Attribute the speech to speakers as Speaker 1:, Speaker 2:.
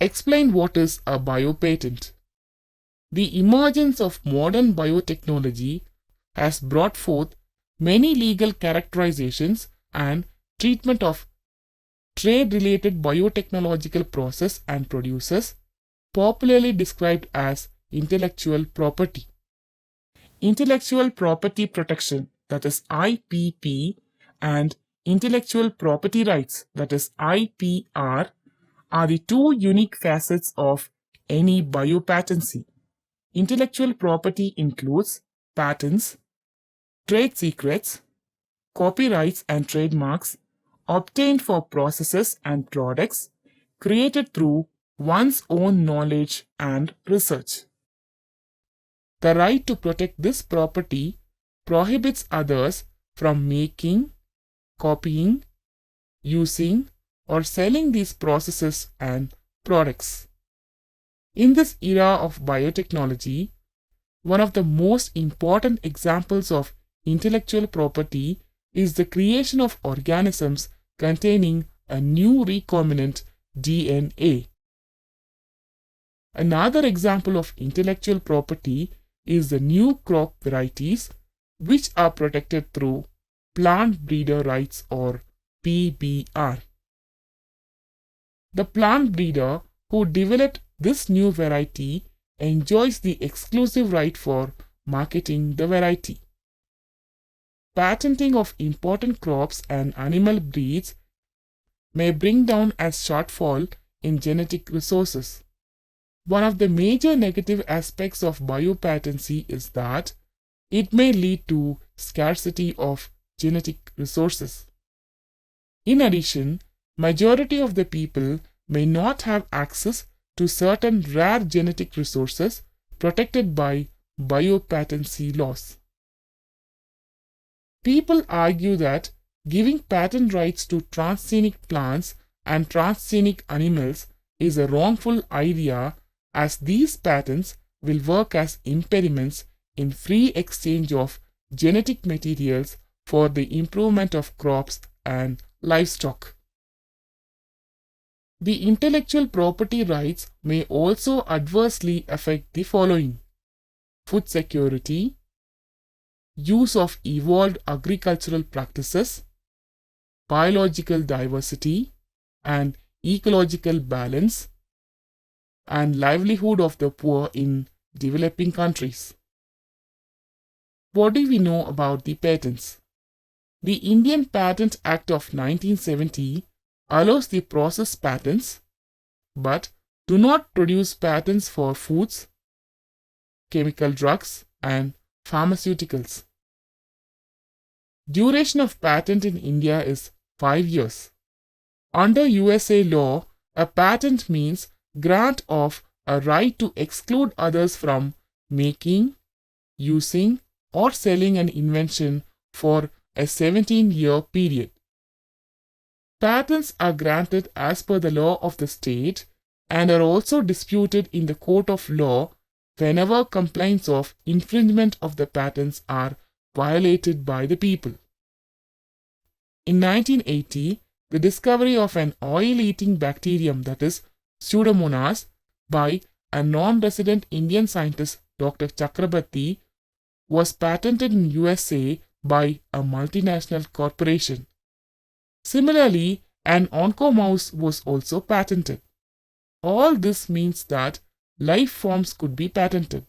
Speaker 1: explain what is a biopatent. The emergence of modern biotechnology has brought forth many legal characterizations and treatment of trade-related biotechnological process and producers, popularly described as intellectual property. Intellectual property protection, that is IPP, and intellectual property rights, that is IPR, are the two unique facets of any biopatency. Intellectual property includes patents, trade secrets, copyrights and trademarks obtained for processes and products created through one's own knowledge and research. The right to protect this property prohibits others from making, copying, using, or selling these processes and products. In this era of biotechnology, one of the most important examples of intellectual property is the creation of organisms containing a new recombinant DNA. Another example of intellectual property is the new crop varieties, which are protected through plant breeder rights or PBR. The plant breeder who developed this new variety enjoys the exclusive right for marketing the variety. Patenting of important crops and animal breeds may bring down a shortfall in genetic resources. One of the major negative aspects of biopatency is that it may lead to scarcity of genetic resources. In addition, majority of the people may not have access to certain rare genetic resources protected by biopatency laws. People argue that giving patent rights to transgenic plants and transgenic animals is a wrongful idea, as these patents will work as impediments in free exchange of genetic materials for the improvement of crops and livestock. The intellectual property rights may also adversely affect the following: food security, use of evolved agricultural practices, biological diversity and ecological balance, and livelihood of the poor in developing countries. What do we know about the patents? The Indian Patent Act of 1970 allows the process patents, but do not produce patents for foods, chemical drugs, and pharmaceuticals. Duration of patent in India is 5 years. Under USA law, a patent means grant of a right to exclude others from making, using, or selling an invention for a 17-year period. Patents are granted as per the law of the state and are also disputed in the court of law whenever complaints of infringement of the patents are violated by the people. In 1980, the discovery of an oil-eating bacterium, that is Pseudomonas, by a non-resident Indian scientist Dr. Chakrabarti was patented in USA by a multinational corporation. Similarly, an oncomouse was also patented. All this means that life forms could be patented.